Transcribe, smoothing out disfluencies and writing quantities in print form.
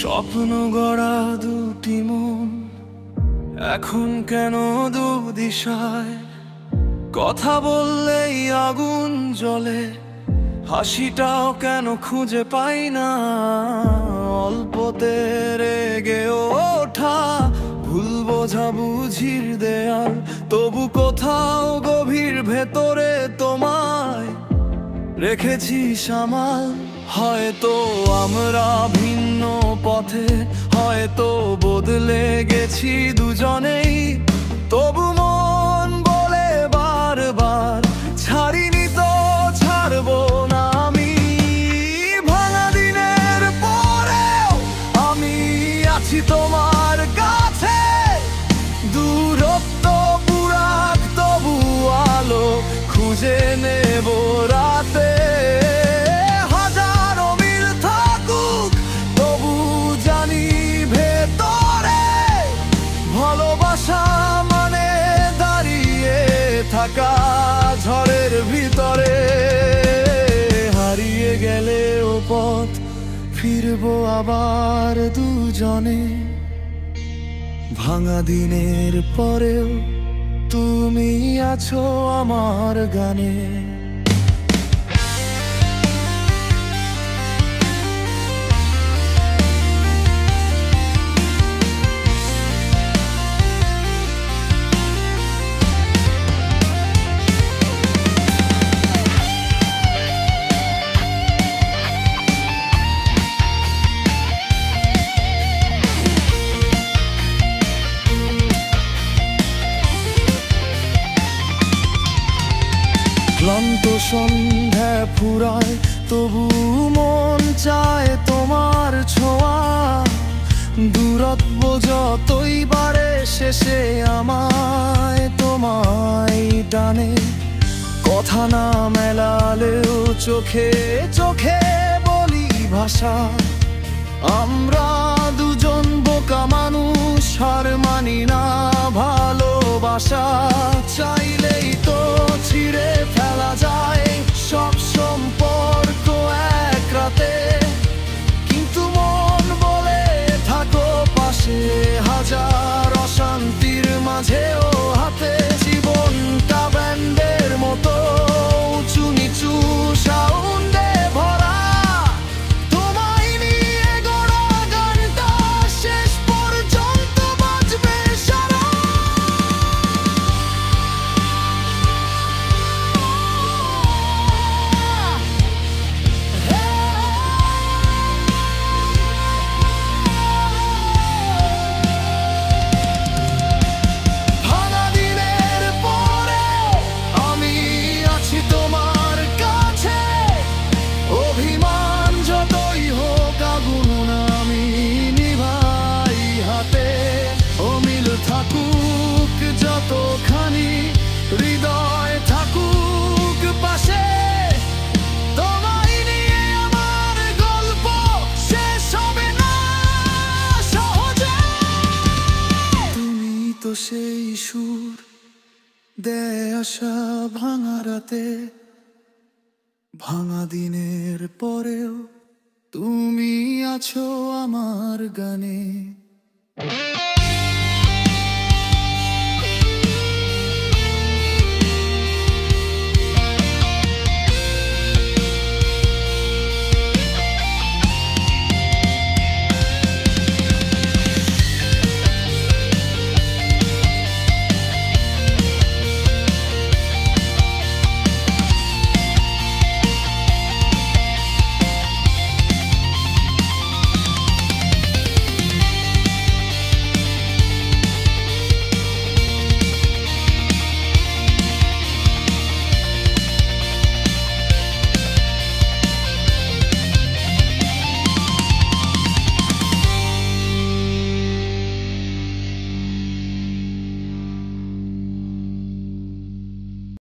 স্বপ্ন গড়া দুটি মন এখন কেন দুদিশায়? কথা বললেই আগুন জ্বলে, হাসিটাও কেন খুঁজে পাই না। অল্পতে রেগে ওঠা ভুল বোঝাবুঝির দেয়াল, তবু কোথাও গভীর ভেতরে তোমায় রেখেছি সামাল। হয়তো আমরা ভিন্ন পথে, হয়তো বদলে গেছি দুজনেই, তবু মন বলে বারবার ছাড়িনি তো ছাড়বো না আমি। ভাঙা দিনের পরেও আমি আছি তোমার কাছে, দূরত্ব পুরাক তবু আলো খুঁজে নেব রাতে। মানে দাঁড়িয়ে থাকা ঝড়ের ভিতরে, হারিয়ে গেলেও পথ ফিরবো আবার দুজনে। ভাঙা দিনের পরেও তুমি আছো আমার গানে। ক্লান্ত সন্ধ্যা ফুরায়, তবু মন চায় তোমার ছোঁয়া। দূরত্ব যতই বাড়ে, শেষে আমায় তোমায় টানে। কথা না মেলালেও চোখে চোখে বলি ভাষা। আমরা দুজন বোকা মানুষ, হার মানি না ভালোবাসা। চাইলেই তো ছিঁড়ে ফেলা যায় সব সম্পর্ক এক রাতে, কিন্তু মন বলে থাকো পাশে। হাজার অশান্তির মাঝেও হাতে জীবনটা ব্যান্ডের মতো উঁচু নিচু সাউন্ডে ভরা। তোমায় নিয়ে গড়া গানটা শেষ পর্যন্ত বাজবে সারা। ভাঙা দিনের পরেও আমি আছি তোমার কাছে, অভিমান যতই হোক আগুন আমি নিভাই হাতে। অমিল থাকুক যতখানি, হৃদয় থাকুক পাশে। তোমায় নিয়ে আমার গল্প শেষ হবে না সহজে। তুমি তো সেই সুর দেয় আশা ভাঙা রাতে। ভাঙা দিনের পরেও তুমি আছো আমার গানে।